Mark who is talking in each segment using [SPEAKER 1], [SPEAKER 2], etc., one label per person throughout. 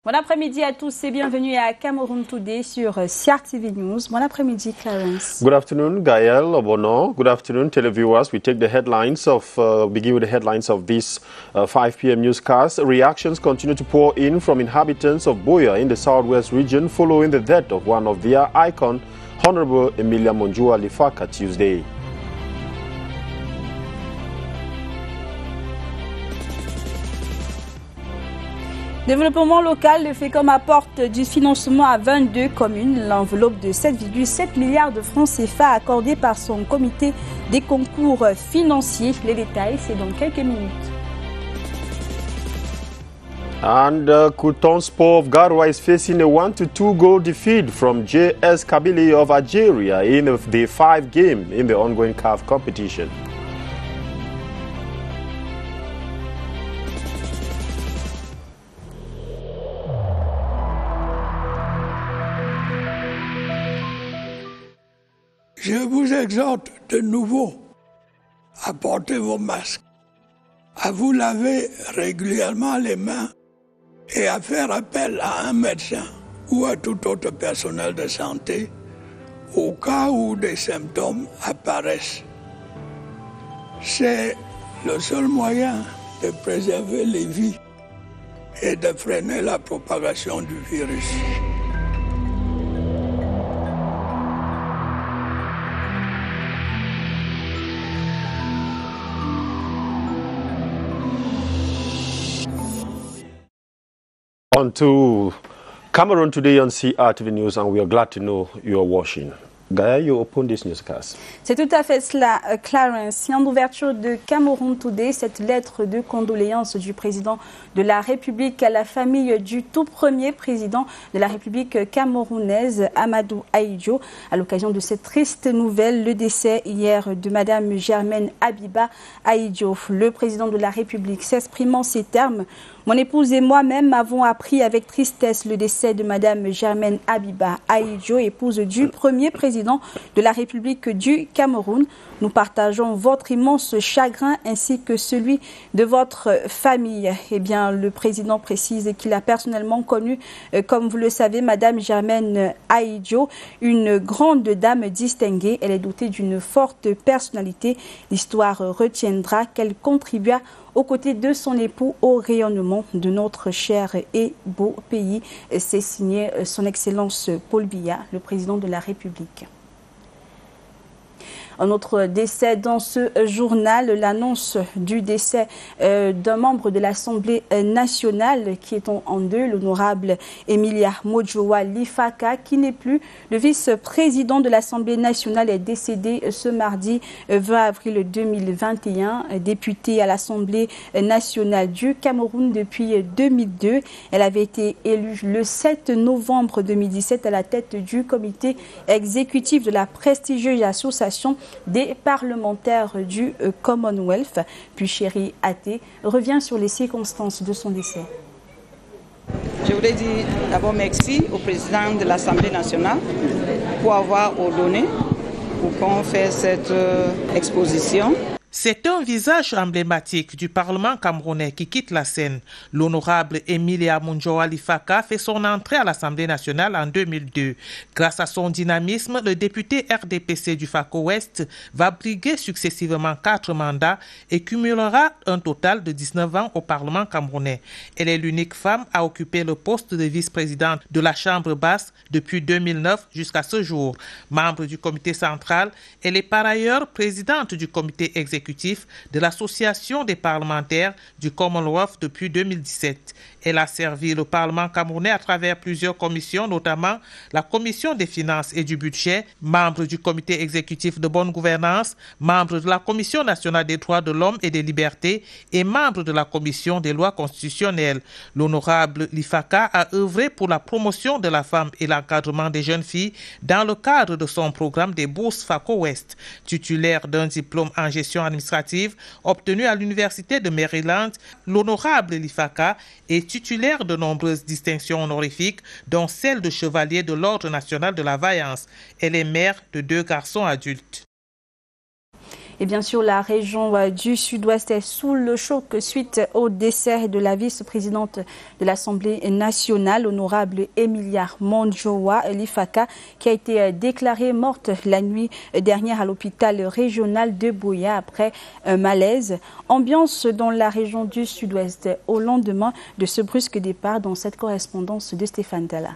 [SPEAKER 1] Bon après-midi à tous et bienvenue à Cameroun Today sur CR TV News. Bon après-midi, Clarence.
[SPEAKER 2] Good afternoon, Gaël Obono. Good afternoon, televiewers. We take the headlines begin with the headlines of this 5 p.m. newscast. Reactions continue to pour in from inhabitants of Buea in the southwest region following the death of one of their icon, Honorable Emilia Monjua Lifaka, Tuesday.
[SPEAKER 1] Développement local, le FECOM apporte du financement à 22 communes. L'enveloppe de 7,7 milliards de francs CFA accordée par son comité des concours financiers. Les détails, c'est dans quelques minutes.
[SPEAKER 2] And Couton Sport of Garoua is facing a 1-2 goal defeat from JS Kabylie of Algeria in the 5 game in the ongoing CAF competition.
[SPEAKER 3] Je vous exhorte de nouveau à porter vos masques, à vous laver régulièrement les mains et à faire appel à un médecin ou à tout autre personnel de santé au cas où des symptômes apparaissent. C'est le seul moyen de préserver les vies et de freiner la propagation du virus.
[SPEAKER 2] On to Cameroun Today on CRTV News, and we are glad to know you are watching. Gaia, you open this newscast.
[SPEAKER 1] C'est tout à fait cela, Clarence. En ouverture de Cameroun Today, cette lettre de condoléances du président de la République à la famille du tout premier président de la République camerounaise, Amadou Ahidjo. À l'occasion de cette triste nouvelle, le décès hier de Madame Germaine Abiba Ahidjo. Le président de la République s'exprime en ces termes. Mon épouse et moi-même avons appris avec tristesse le décès de Madame Germaine Abiba Ahidjo, épouse du premier président de la République du Cameroun. Nous partageons votre immense chagrin ainsi que celui de votre famille. Eh bien, le président précise qu'il a personnellement connu, comme vous le savez, Madame Germaine Ahidjo, une grande dame distinguée. Elle est dotée d'une forte personnalité. L'histoire retiendra qu'elle contribua aux côtés de son époux au rayonnement de notre cher et beau pays. C'est signé son Excellence Paul Biya, le président de la République. Un autre décès dans ce journal, l'annonce du décès d'un membre de l'Assemblée nationale qui est en deuil, l'honorable Emilia Monjua Lifaka, qui n'est plus le vice-président de l'Assemblée nationale, est décédé ce mardi 20 avril 2021, députée à l'Assemblée nationale du Cameroun depuis 2002. Elle avait été élue le 7 novembre 2017 à la tête du comité exécutif de la prestigieuse association des parlementaires du Commonwealth. Puis Chéri Até revient sur les circonstances de son décès.
[SPEAKER 4] Je voudrais dire d'abord merci au président de l'Assemblée nationale pour avoir ordonné pour qu'on fasse cette exposition.
[SPEAKER 5] C'est un visage emblématique du Parlement camerounais qui quitte la scène. L'honorable Emilia Monjua Lifaka fait son entrée à l'Assemblée nationale en 2002. Grâce à son dynamisme, le député RDPC du Fako-Ouest va briguer successivement 4 mandats et cumulera un total de 19 ans au Parlement camerounais. Elle est l'unique femme à occuper le poste de vice-présidente de la Chambre basse depuis 2009 jusqu'à ce jour. Membre du comité central, elle est par ailleurs présidente du comité exécutif de l'Association des parlementaires du Commonwealth depuis 2017. Elle a servi le Parlement camerounais à travers plusieurs commissions, notamment la Commission des finances et du budget, membre du comité exécutif de bonne gouvernance, membre de la Commission nationale des droits de l'homme et des libertés et membre de la Commission des lois constitutionnelles. L'honorable Lifaka a œuvré pour la promotion de la femme et l'encadrement des jeunes filles dans le cadre de son programme des bourses Fako-Ouest. Titulaire d'un diplôme en gestion administrative obtenu à l'Université de Maryland, l'honorable Lifaka est titulaire de nombreuses distinctions honorifiques, dont celle de chevalier de l'Ordre national de la Vaillance. Elle est mère de 2 garçons adultes.
[SPEAKER 1] Et bien sûr, la région du Sud-Ouest est sous le choc suite au décès de la vice-présidente de l'Assemblée nationale, honorable Emilia Monjowa Lifaka, qui a été déclarée morte la nuit dernière à l'hôpital régional de Buea après un malaise. Ambiance dans la région du Sud-Ouest au lendemain de ce brusque départ, dans cette correspondance de Stéphane Dalla.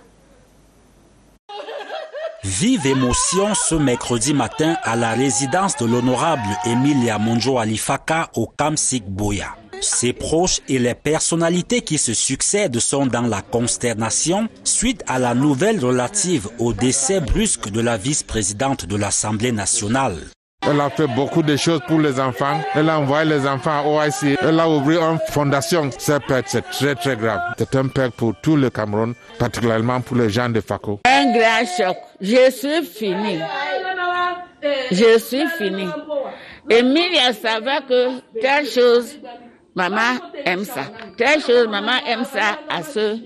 [SPEAKER 6] Vive émotion ce mercredi matin à la résidence de l'honorable Emilia Monjowa Lifaka au Kamsik Buea. Ses proches et les personnalités qui se succèdent sont dans la consternation suite à la nouvelle relative au décès brusque de la vice-présidente de l'Assemblée nationale.
[SPEAKER 7] Elle a fait beaucoup de choses pour les enfants. Elle a envoyé les enfants au OIC. Elle a ouvert une fondation. Ce perte, c'est très très grave. C'est un perte pour tout le Cameroun, particulièrement pour les gens de Fako.
[SPEAKER 8] Un grand choc. Je suis fini. Je suis fini. Emilia savait que telle chose, maman aime ça. Telle chose, maman aime ça à ce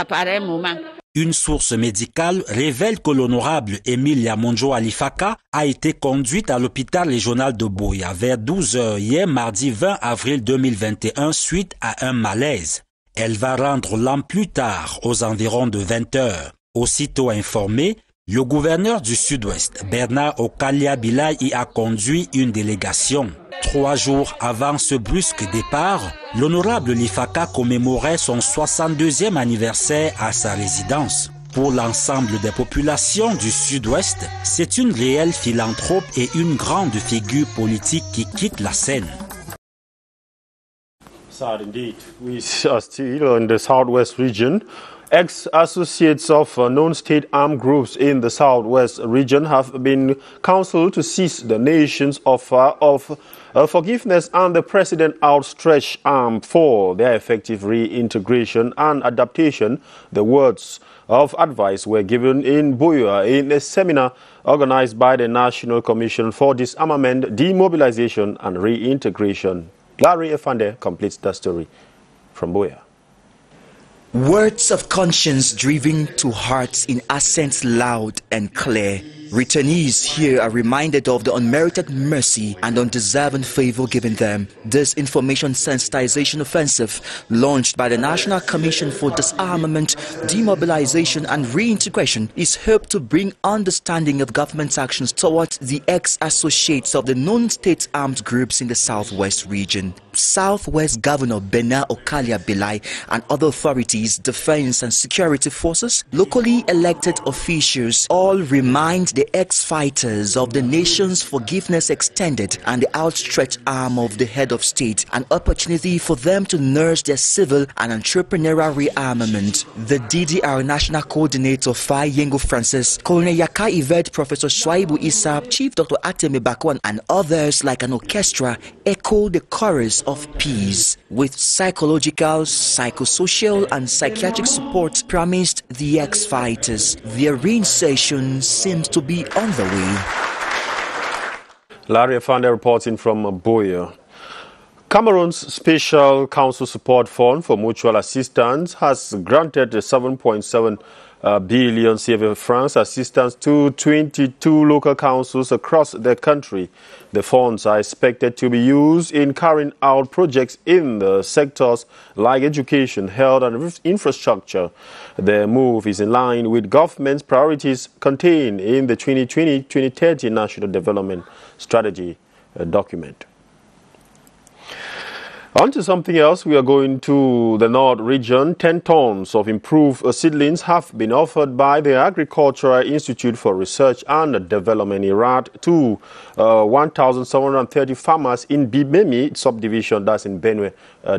[SPEAKER 8] pareil moment.
[SPEAKER 6] Une source médicale révèle que l'honorable Emilia Monjowa Lifaka a été conduite à l'hôpital régional de Buea vers 12 h hier mardi 20 avril 2021 suite à un malaise. Elle va rendre l'âme plus tard aux environs de 20 h. Aussitôt informé, le gouverneur du Sud-Ouest, Bernard Okalia Bilai, y a conduit une délégation. 3 jours avant ce brusque départ, l'honorable Lifaka commémorait son 62e anniversaire à sa résidence. Pour l'ensemble des populations du Sud-Ouest, c'est une réelle philanthrope et une grande figure politique qui quitte la scène.
[SPEAKER 2] Sad indeed. We are still in the Southwest region. Ex-associates of known state armed groups in the Southwest region have been counseled to cease the nation's offer of forgiveness and the president outstretched arm for their effective reintegration and adaptation. The words of advice were given in Buea in a seminar organized by the National Commission for Disarmament, Demobilization and Reintegration. Larry Efande completes the story from Buea.
[SPEAKER 9] Words of conscience driven to hearts in accents loud and clear. Returnees here are reminded of the unmerited mercy and undeserving favor given them. This information sensitization offensive, launched by the National Commission for Disarmament, Demobilization and Reintegration, is hoped to bring understanding of government's actions towards the ex-associates of the non-state armed groups in the Southwest region. Southwest Governor Bernard Okalia Bilai and other authorities, defense and security forces, locally elected officials all remind the ex-fighters of the nation's forgiveness extended and the outstretched arm of the head of state, an opportunity for them to nurse their civil and entrepreneurial rearmament. The DDR National Coordinator Fai Yengo Francis, Colonel Yaka Yvette, Professor Swaibu Issa, Chief Dr. Ateme Bakwan and others like an orchestra echo the chorus of peace. With psychological, psychosocial and psychiatric support promised the ex-fighters, their reinsertion seems to be on the way.
[SPEAKER 2] Larry Afande reporting from Buea. Cameroon's Special Council Support Fund for Mutual Assistance has granted 7.7 billion CFA francs assistance to 22 local councils across the country. The funds are expected to be used in carrying out projects in the sectors like education, health and infrastructure. The move is in line with government's priorities contained in the 2020-2030 National Development Strategy document. On to something else, we are going to the North region. 10 tons of improved seedlings have been offered by the Agricultural Institute for Research and Development IRAD to 1,730 farmers in Bibemi subdivision, that's in Benue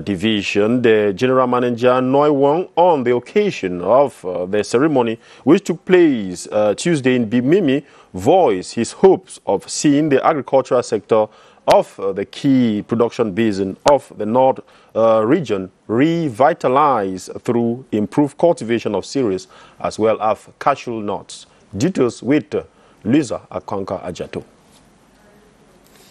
[SPEAKER 2] division. The General Manager Noi Wong, on the occasion of the ceremony, which took place Tuesday in Bibemi, voiced his hopes of seeing the agricultural sector of the key production basin of the North region revitalized through improved cultivation of cereals as well as cashew nuts. Details with Lisa Akanka Ajato.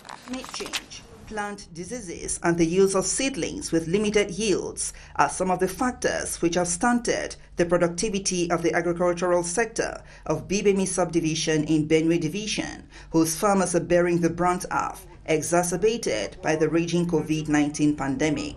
[SPEAKER 10] Climate change, plant diseases and the use of seedlings with limited yields are some of the factors which have stunted the productivity of the agricultural sector of Bibemi subdivision in Benue division, whose farmers are bearing the brunt of exacerbated by the raging COVID-19 pandemic.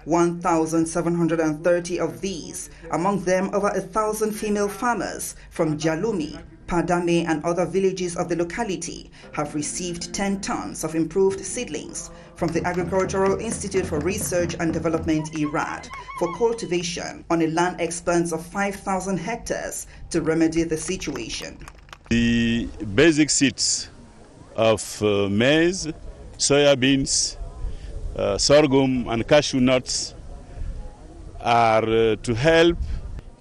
[SPEAKER 10] 1,730 of these, among them over 1,000 female farmers from Jalumi, Padame and other villages of the locality, have received 10 tons of improved seedlings from the Agricultural Institute for Research and Development, IRAD, for cultivation on a land expanse of 5,000 hectares to remedy the situation.
[SPEAKER 11] The basic seeds of maize, soya beans, sorghum and cashew nuts are to help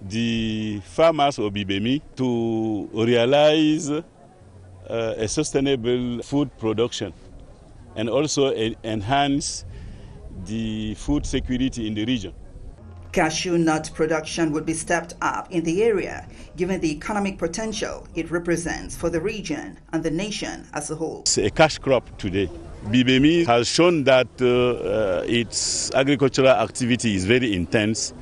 [SPEAKER 11] the farmers of Bibemi to realize a sustainable food production and also enhance the food security in the region.
[SPEAKER 10] Cashew nut production would be stepped up in the area, given the economic potential it represents for the region and the nation as a whole.
[SPEAKER 11] It's a cash crop today. Bibemi has shown that its agricultural activity is very intense,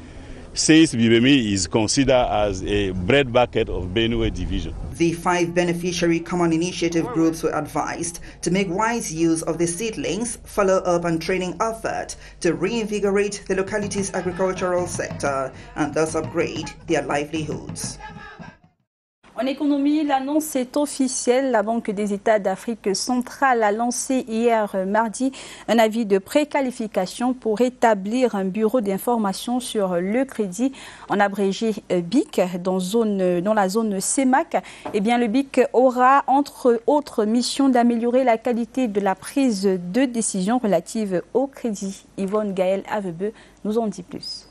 [SPEAKER 11] since Bibemi is considered as a bread bucket of Benue division.
[SPEAKER 10] The 5 beneficiary common initiative groups were advised to make wise use of the seedlings, follow up and training effort to reinvigorate the locality's agricultural sector and thus upgrade their livelihoods.
[SPEAKER 1] En économie, l'annonce est officielle. La Banque des États d'Afrique centrale a lancé hier mardi un avis de préqualification pour établir un bureau d'information sur le crédit, en abrégé BIC, dans la zone CEMAC. Eh bien, le BIC aura entre autres mission d'améliorer la qualité de la prise de décision relative au crédit. Yvonne Gaël Avebeu nous en dit plus.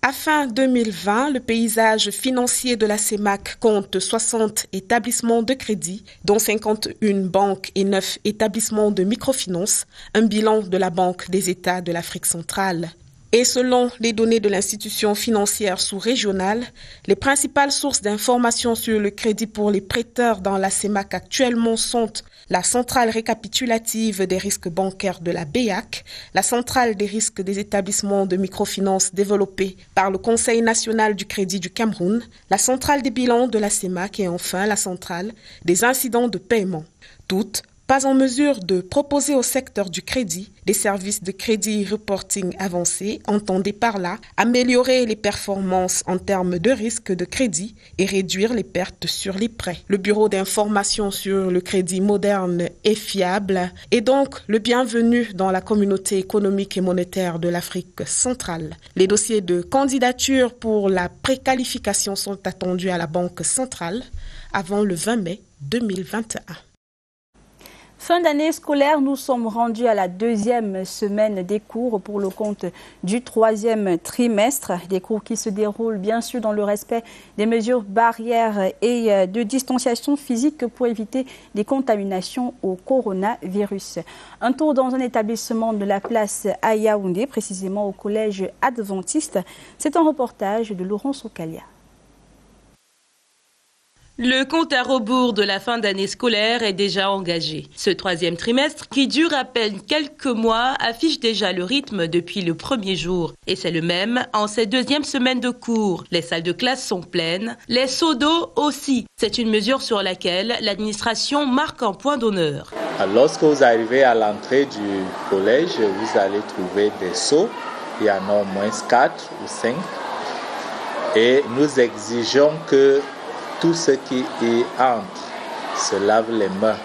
[SPEAKER 12] À fin 2020, le paysage financier de la CEMAC compte 60 établissements de crédit, dont 51 banques et 9 établissements de microfinance, un bilan de la Banque des États de l'Afrique centrale. Et selon les données de l'institution financière sous-régionale, les principales sources d'informations sur le crédit pour les prêteurs dans la CEMAC actuellement sont la centrale récapitulative des risques bancaires de la BEAC, la centrale des risques des établissements de microfinance développée par le Conseil national du crédit du Cameroun, la centrale des bilans de la CEMAC et enfin la centrale des incidents de paiement. Toutes pas en mesure de proposer au secteur du crédit des services de crédit reporting avancés, entendez par là améliorer les performances en termes de risque de crédit et réduire les pertes sur les prêts. Le bureau d'information sur le crédit moderne et fiable est donc le bienvenu dans la communauté économique et monétaire de l'Afrique centrale. Les dossiers de candidature pour la préqualification sont attendus à la Banque centrale avant le 20 mai 2021.
[SPEAKER 1] Fin d'année scolaire, nous sommes rendus à la 2e semaine des cours pour le compte du 3e trimestre. Des cours qui se déroulent bien sûr dans le respect des mesures barrières et de distanciation physique pour éviter des contaminations au coronavirus. Un tour dans un établissement de la place à Yaoundé, précisément au collège adventiste. C'est un reportage de Laurent Soukalia.
[SPEAKER 13] Le compte à rebours de la fin d'année scolaire est déjà engagé. Ce 3e trimestre, qui dure à peine quelques mois, affiche déjà le rythme depuis le premier jour. Et c'est le même en cette 2e semaine de cours. Les salles de classe sont pleines, les seaux d'eau aussi. C'est une mesure sur laquelle l'administration marque un point d'honneur.
[SPEAKER 14] Lorsque vous arrivez à l'entrée du collège, vous allez trouver des seaux. Il y en a au moins 4 ou 5. Et nous exigeons que tous ceux qui y entrent se lavent les mains,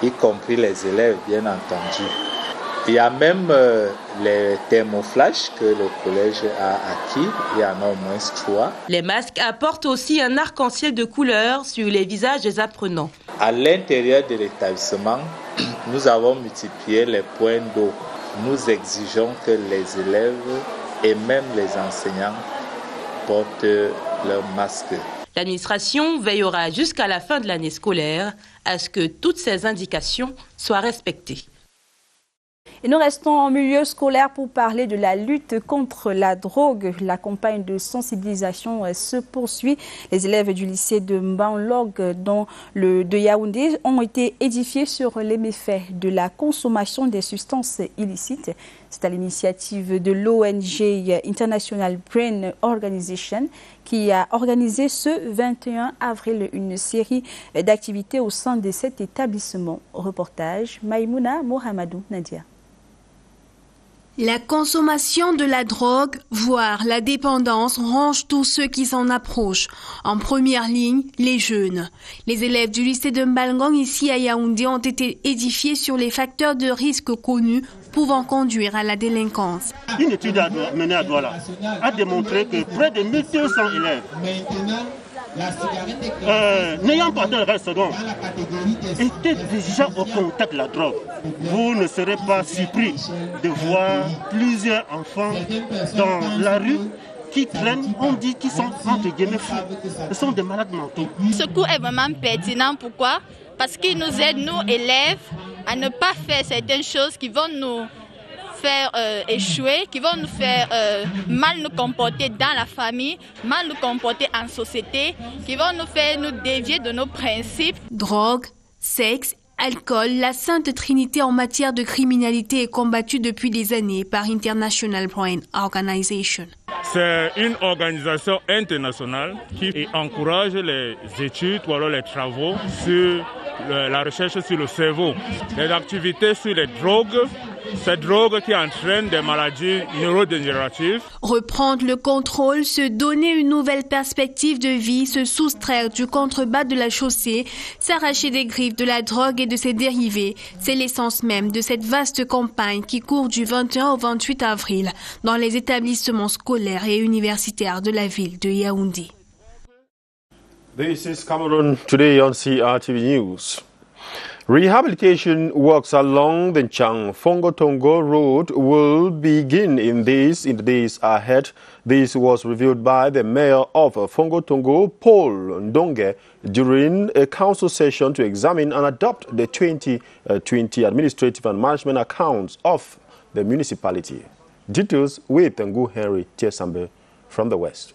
[SPEAKER 14] y compris les élèves, bien entendu. Il y a même les thermoflash que le collège a acquis, il y en a au moins 3.
[SPEAKER 13] Les masques apportent aussi un arc-en-ciel de couleurs sur les visages des apprenants.
[SPEAKER 14] À l'intérieur de l'établissement, nous avons multiplié les points d'eau. Nous exigeons que les élèves et même les enseignants portent leurs masques.
[SPEAKER 13] L'administration veillera jusqu'à la fin de l'année scolaire à ce que toutes ces indications soient respectées.
[SPEAKER 1] Et nous restons en milieu scolaire pour parler de la lutte contre la drogue. La campagne de sensibilisation se poursuit. Les élèves du lycée de Mbanlog de Yaoundé ont été édifiés sur les méfaits de la consommation des substances illicites. C'est à l'initiative de l'ONG International Brain Organization qui a organisé ce 21 avril une série d'activités au sein de cet établissement. Reportage Maïmouna Mohamedou Nadia.
[SPEAKER 15] La consommation de la drogue, voire la dépendance, ronge tous ceux qui s'en approchent. En première ligne, les jeunes. Les élèves du lycée de Mbalgong, ici à Yaoundé, ont été édifiés sur les facteurs de risque connus pouvant conduire à la délinquance.
[SPEAKER 16] Une étude menée à Douala a démontré que près de 1200 élèves n'ayant pas d'un reste second étaient déjà au contact de la drogue. Vous ne serez pas surpris de voir plusieurs enfants dans la rue qui traînent, on dit qu'ils sont entre guillemets fous. Ce sont des malades mentaux.
[SPEAKER 17] Ce cours est vraiment pertinent. Pourquoi? Parce qu'il nous aide, nous élèves, à ne pas faire certaines choses qui vont nous faire échouer, qui vont nous faire mal nous comporter dans la famille, mal nous comporter en société, qui vont nous faire nous dévier de nos principes.
[SPEAKER 15] Drogue, sexe, alcool, la sainte trinité en matière de criminalité est combattue depuis des années par International Brain Organization.
[SPEAKER 18] C'est une organisation internationale qui encourage les études ou alors les travaux sur la recherche sur le cerveau, les activités sur les drogues, ces drogues qui entraînent des maladies neurodégénératives.
[SPEAKER 15] Reprendre le contrôle, se donner une nouvelle perspective de vie, se soustraire du contrebas de la chaussée, s'arracher des griffes de la drogue et de ses dérivés, c'est l'essence même de cette vaste campagne qui court du 21 au 28 avril dans les établissements scolaires et universitaires de la ville de Yaoundé.
[SPEAKER 2] This is Cameroon today on CRTV News. Rehabilitation works along the Chang-Fongo-Tongo road will begin in the days ahead. This was revealed by the mayor of Fongo-Tongo, Paul Ndonge, during a council session to examine and adopt the 2020 administrative and management accounts of the municipality. Details with Ngu Henry Tiesambe from the West.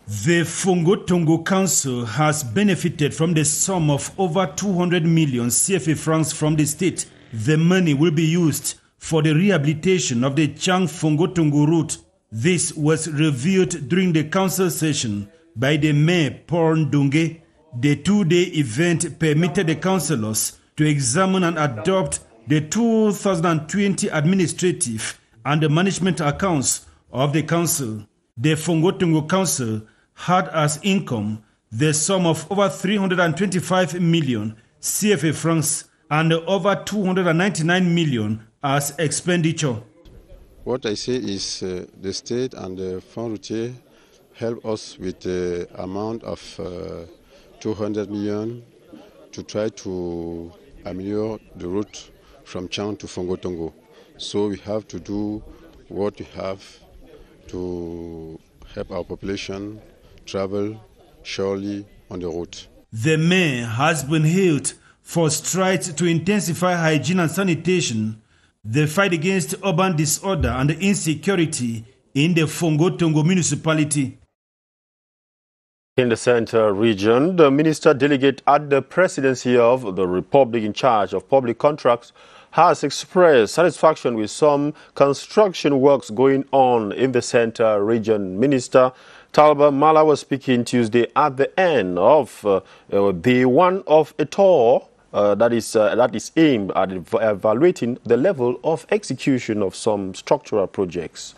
[SPEAKER 19] The Fongo-Tongo Council has benefited from the sum of over 200 million CFA francs from the state. The money will be used for the rehabilitation of the Chang-Fongo-Tongo route. This was revealed during the council session by the mayor Paul Ndonge. The two-day event permitted the councillors to examine and adopt the 2020 administrative and the management accounts of the council. The Fongo-Tongo Council had as income the sum of over 325 million CFA francs and over 299 million as expenditure.
[SPEAKER 20] What I say is the state and the Fonds routier help us with the amount of 200 million to try to ameliorate the route from Chang to Fongo-Tongo. So we have to do what we have to help our population travel surely on the route.
[SPEAKER 19] The mayor has been hailed for strides to intensify hygiene and sanitation, the fight against urban disorder and insecurity in the Fongo-Tongo municipality.
[SPEAKER 2] In the Central Region, the minister delegate at the presidency of the Republic in charge of public contracts has expressed satisfaction with some construction works going on in the Central Region. Minister Talba Mala was speaking Tuesday at the end of the one of a tour that is aimed at evaluating the level of execution of some structural projects.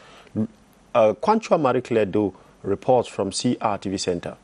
[SPEAKER 2] Kwanchua Marie-Claire Do reports from CRTV Center.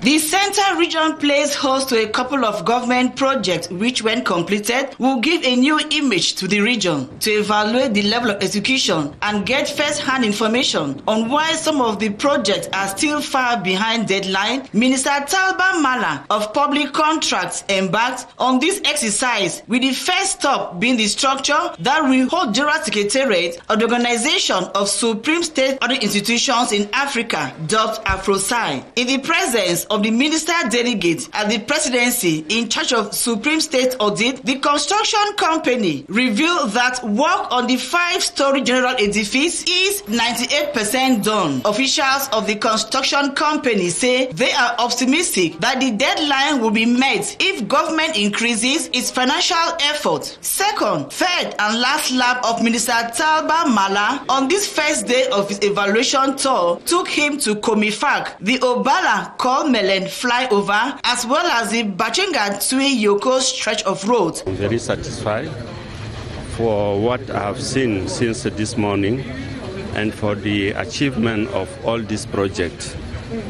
[SPEAKER 21] The Central Region plays host to a couple of government projects which, when completed, will give a new image to the region. To evaluate the level of execution and get first-hand information on why some of the projects are still far behind deadline, Minister Talba Mala of Public Contracts embarked on this exercise, with the first stop being the structure that will hold General Secretariat of the Organization of Supreme State Audit Institutions in Africa, dubbed AFROSAI. In the presence of the minister delegate at the presidency in charge of Supreme State Audit, the construction company revealed that work on the 5-story general edifice is 98% done. Officials of the construction company say they are optimistic that the deadline will be met if government increases its financial effort. Second, third and last lap of Minister Talba Mala on this first day of his evaluation tour took him to Komifak, the Obala Kolmelen flyover, as well as the Bachenga Tui Yoko stretch of road.
[SPEAKER 3] I'm very satisfied for what I have seen since this morning and for the achievement of all these projects.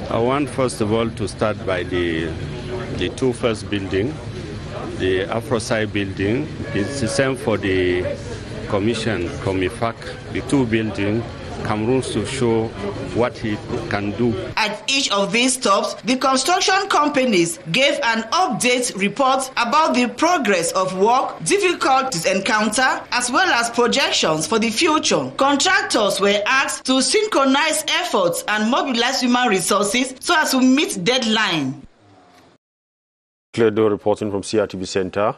[SPEAKER 3] I want first of all to start by the two first buildings, the Afrosai building. It's the same for the commission, Komifak, the two buildings, Cameroon to show what he can do.
[SPEAKER 21] At each of these stops, the construction companies gave an update report about the progress of work, difficulties encountered, as well as projections for the future. Contractors were asked to synchronize efforts and mobilize human resources so as to meet deadline.
[SPEAKER 2] Claire Doe reporting from CRTV Center.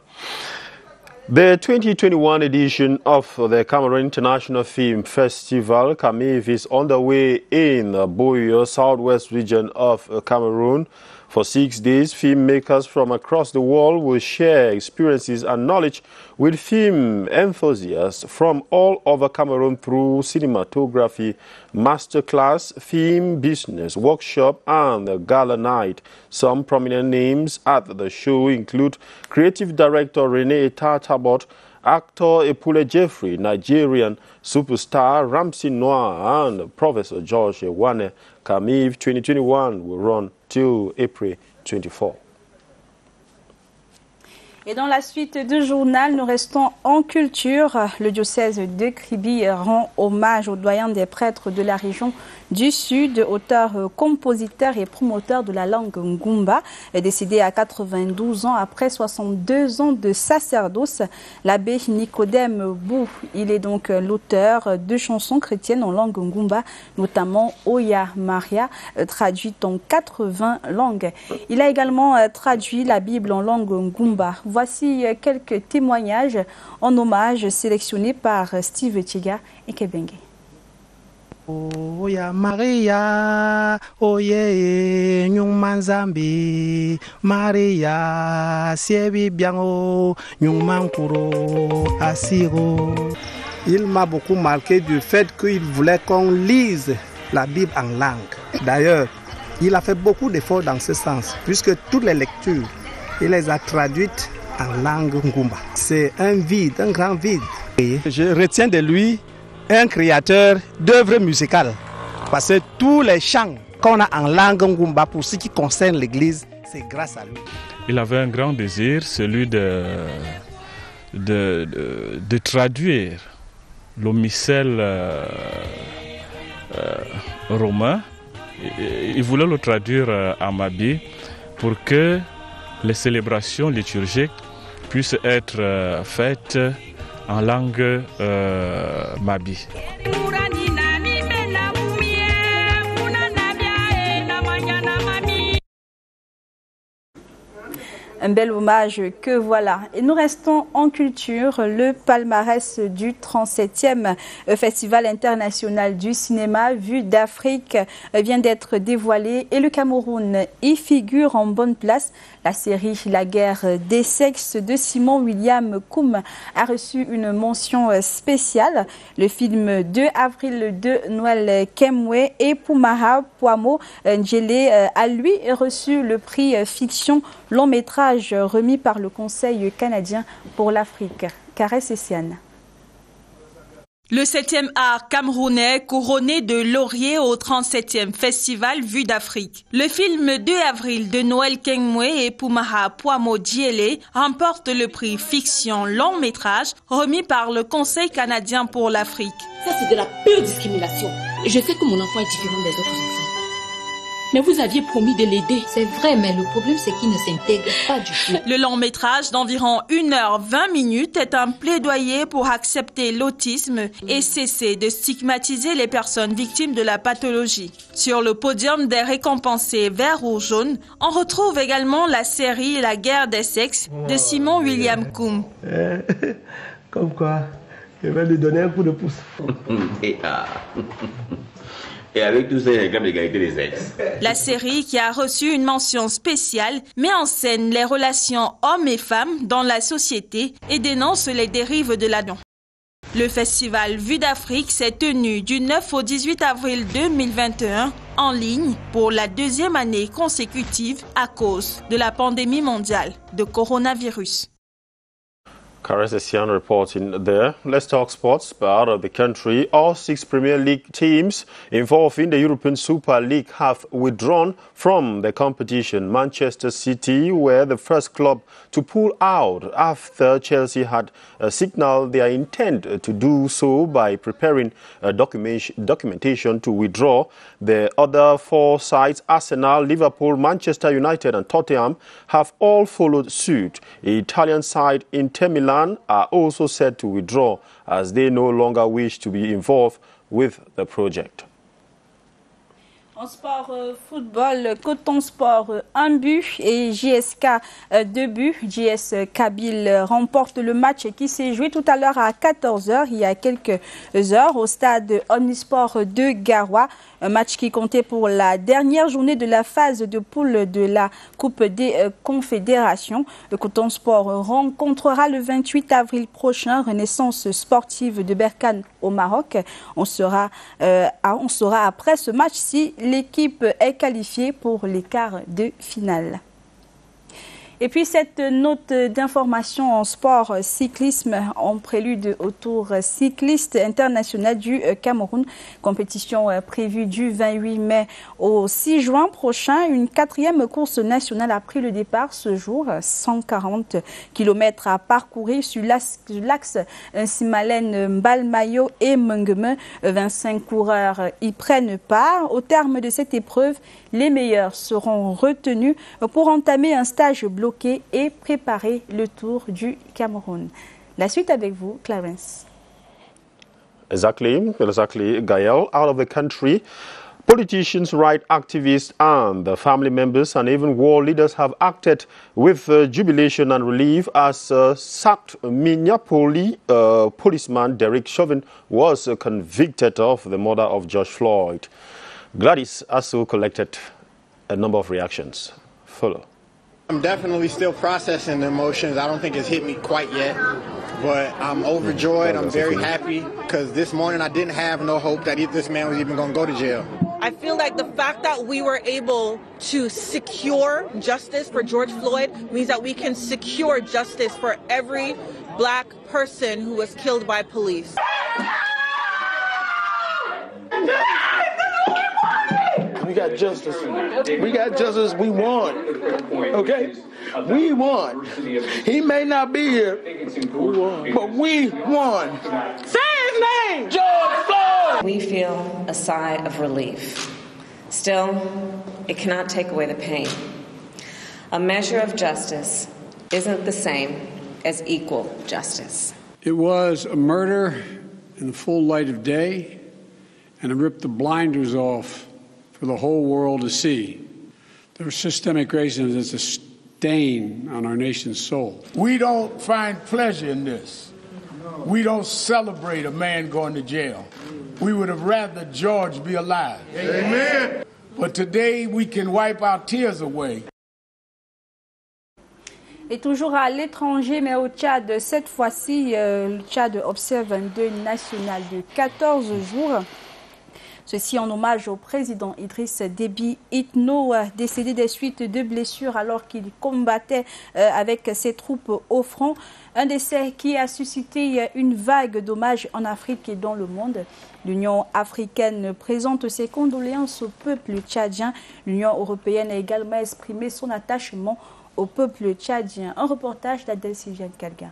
[SPEAKER 2] The 2021 edition of the Cameroon International Film Festival, CAMIF, is underway in Boyo, southwest region of Cameroon. For 6 days, filmmakers from across the world will share experiences and knowledge with film enthusiasts from all over Cameroon through cinematography, masterclass, film business workshop, and gala night. Some prominent names at the show include creative director Rene Tatabot, actor Epule Jeffrey, Nigerian superstar Ramsey Noah, and Professor George Ewane. CAMIF 2021 will run till April 24.
[SPEAKER 1] Et dans la suite du journal, nous restons en culture. Le diocèse de Kribi rend hommage au doyen des prêtres de la région du Sud, auteur, compositeur et promoteur de la langue Ngumba, décédé à 92 ans après 62 ans de sacerdoce. L'abbé Nicodème Bou, il est donc l'auteur de chansons chrétiennes en langue Ngumba, notamment Oya Maria, traduite en 80 langues. Il a également traduit la Bible en langue Ngumba. Voici quelques témoignages en hommage sélectionnés par Steve Tiga et Kebenge.
[SPEAKER 22] Oya Maria, oye nyumanzambi, Maria, siebi biango, nyumankuro, asiro. Il m'a beaucoup marqué du fait qu'il voulait qu'on lise la Bible en langue. D'ailleurs, il a fait beaucoup d'efforts dans ce sens, puisque toutes les lectures, il les a traduites en langue Ngumba. C'est un vide, un grand vide. Je retiens de lui un créateur d'œuvres musicales, parce que tous les chants qu'on a en langue Ngumba pour ce qui concerne l'Église, c'est grâce à lui.
[SPEAKER 18] Il avait un grand désir, celui de traduire le missel romain. Il voulait le traduire en Mabi pour que les célébrations liturgiques puissent être faites en langue Mabi.
[SPEAKER 1] Un bel hommage que voilà. Et nous restons en culture. Le palmarès du 37e Festival international du cinéma Vue d'Afrique vient d'être dévoilé et le Cameroun y figure en bonne place. La série La guerre des sexes de Simon William Koum a reçu une mention spéciale. Le film 2 avril de Noël Kemwe et Poumaha Pouamo Ndjele a lui reçu le prix fiction long métrage remis par le Conseil canadien pour l'Afrique. Caresse et Siane.
[SPEAKER 23] Le 7e art camerounais couronné de laurier au 37e Festival Vue d'Afrique. Le film 2 avril de Noël Kemwe et Poumaha Pouamo Ndjele remporte le prix fiction long métrage remis par le Conseil canadien pour l'Afrique.
[SPEAKER 24] Ça, c'est de la pure discrimination. Et je sais que mon enfant est différent des autres enfants.
[SPEAKER 4] Mais vous aviez promis de l'aider. C'est vrai, mais le problème, c'est qu'il ne s'intègre pas du tout.
[SPEAKER 23] Le long métrage d'environ 1h20 est un plaidoyer pour accepter l'autisme et cesser de stigmatiser les personnes victimes de la pathologie. Sur le podium des récompensés vert ou jaune, on retrouve également la série La guerre des sexes de Simon William Coombe.
[SPEAKER 5] Comme quoi, je vais lui donner un coup de pouce.
[SPEAKER 7] Et avec tous ces règles d'égalité des sexes.
[SPEAKER 23] La série, qui a reçu une mention spéciale, met en scène les relations hommes et femmes dans la société et dénonce les dérives de l'adon. Le festival Vue d'Afrique s'est tenu du 9 au 18 avril 2021 en ligne pour la 2e année consécutive à cause de la pandémie mondiale de coronavirus.
[SPEAKER 2] Karis Essian reporting there. Let's talk sports. Out of the country, all 6 Premier League teams involved in the European Super League have withdrawn from the competition. Manchester City were the first club to pull out after Chelsea had signaled their intent to do so by preparing documentation to withdraw. The other 4 sides, Arsenal, Liverpool, Manchester United and Tottenham, have all followed suit. The Italian side, Inter Milan, are also set to withdraw as they no longer wish to be involved with the project.
[SPEAKER 1] En sport football, Coton Sport 1 but et JSK 2 buts. JS Kabylie remporte le match qui s'est joué tout à l'heure à 14h, il y a quelques heures, au stade Omnisport de Garoua. Un match qui comptait pour la dernière journée de la phase de poule de la Coupe des Confédérations. Le Coton Sport rencontrera le 28 avril prochain Renaissance sportive de Berkane au Maroc. On saura après ce match si l'équipe est qualifiée pour les quarts de finale. Et puis cette note d'information en sport cyclisme en prélude au Tour cycliste international du Cameroun. Compétition prévue du 28 mai au 6 juin prochain. Une 4e course nationale a pris le départ ce jour. 140 km à parcourir sur l'axe Simalen-Mbalmayo et Mengeme. 25 coureurs y prennent part. Au terme de cette épreuve, les meilleurs seront retenus pour entamer un stage bloqué et préparer le Tour du Cameroun. La suite avec vous, Clarence.
[SPEAKER 2] Exactly, Gaël. Out of the country, politicians, rights activists and the family members and even war leaders have acted with jubilation and relief as sacked Minneapolis policeman Derek Chauvin was convicted of the murder of George Floyd. Gladys also collected a number of reactions. Follow.
[SPEAKER 24] I'm definitely still processing the emotions. I don't think it's hit me quite yet, but I'm overjoyed. I'm very happy because this morning I didn't have no hope that this man was even going to go to jail.
[SPEAKER 25] I feel like the fact that we were able to secure justice for George Floyd means that we can secure justice for every black person who was killed by police.
[SPEAKER 26] We got justice. We got justice. We won. Okay? We won. He may not be here, but we won. Say his name! George Floyd!
[SPEAKER 27] We feel a sigh of relief. Still, it cannot take away the pain. A measure of justice isn't the same as equal justice.
[SPEAKER 28] It was a murder in the full light of day, and it ripped the blinders off for the whole world to see. The systemic racism is a stain on our nation's soul.
[SPEAKER 26] We don't find pleasure in this. We don't celebrate a man going to jail. We would have rather George be alive. Amen. But today we can wipe our tears away.
[SPEAKER 1] Et toujours à l'étranger, mais au Tchad, cette fois-ci, le Tchad observe un deuil national de 14 jours. Ceci en hommage au président Idriss Déby Itno, décédé des suites de blessures alors qu'il combattait avec ses troupes au front. Un décès qui a suscité une vague d'hommages en Afrique et dans le monde. L'Union africaine présente ses condoléances au peuple tchadien. L'Union européenne a également exprimé son attachement au peuple tchadien. Un reportage d'Adèle Sylviane Kalga.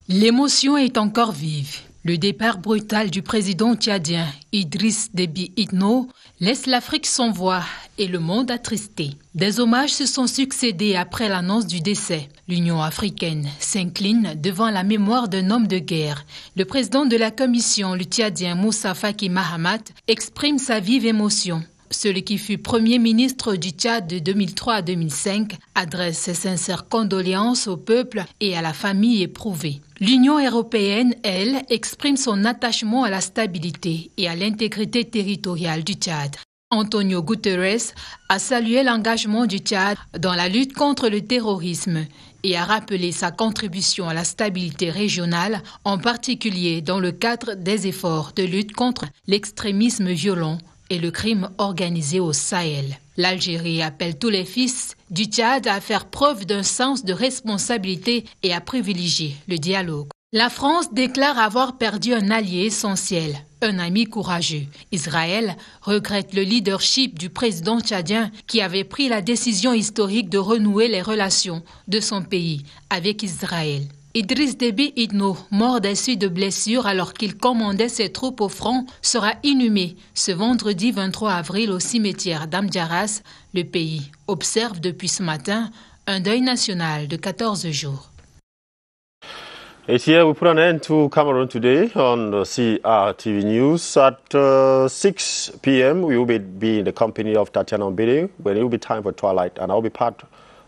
[SPEAKER 29] L'émotion est encore vive.
[SPEAKER 6] Le départ brutal du président tchadien Idriss Déby Itno laisse l'Afrique sans voix et le monde attristé. Des hommages se sont succédés après l'annonce du décès. L'Union africaine s'incline devant la mémoire d'un homme de guerre. Le président de la commission, le tchadien Moussa Faki Mahamat, exprime sa vive émotion. Celui qui fut Premier ministre du Tchad de 2003 à 2005 adresse ses sincères condoléances au peuple et à la famille éprouvée. L'Union européenne, elle, exprime son attachement à la stabilité et à l'intégrité territoriale du Tchad. Antonio Guterres a salué l'engagement du Tchad dans la lutte contre le terrorisme et a rappelé sa contribution à la stabilité régionale, en particulier dans le cadre des efforts de lutte contre l'extrémisme violent et le crime organisé au Sahel. L'Algérie appelle tous les fils du Tchad à faire preuve d'un sens de responsabilité et à privilégier le dialogue. La France déclare avoir perdu un allié essentiel, un ami courageux. Israël regrette le leadership du président tchadien qui avait pris la décision historique de renouer les relations de son pays avec Israël. Idriss Déby Itno, mort des suites de blessures alors qu'il commandait ses troupes au front, sera inhumé ce vendredi 23 avril au cimetière d'Amdjaras. Le pays observe depuis ce matin un deuil national de 14 jours.
[SPEAKER 2] It's here we put an end to Cameroon today on CRTV News. At 6 p.m. we will be in the company of Tatiana Mbede when it will be time for Twilight, and I'll be part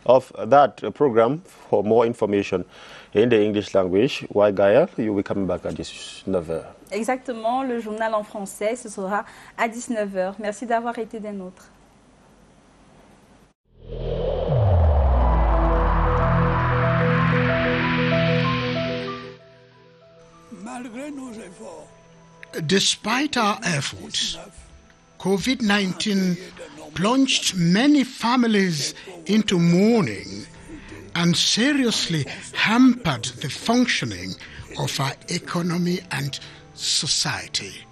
[SPEAKER 2] of that program for more information in the English language. While Gaël, you will be coming back at 19h.
[SPEAKER 1] Exactement, le journal en français, ce sera à 19h. Merci d'avoir été des nôtres.
[SPEAKER 8] Despite our efforts, COVID-19 plunged many families into mourning and seriously hampered the functioning of our economy and society.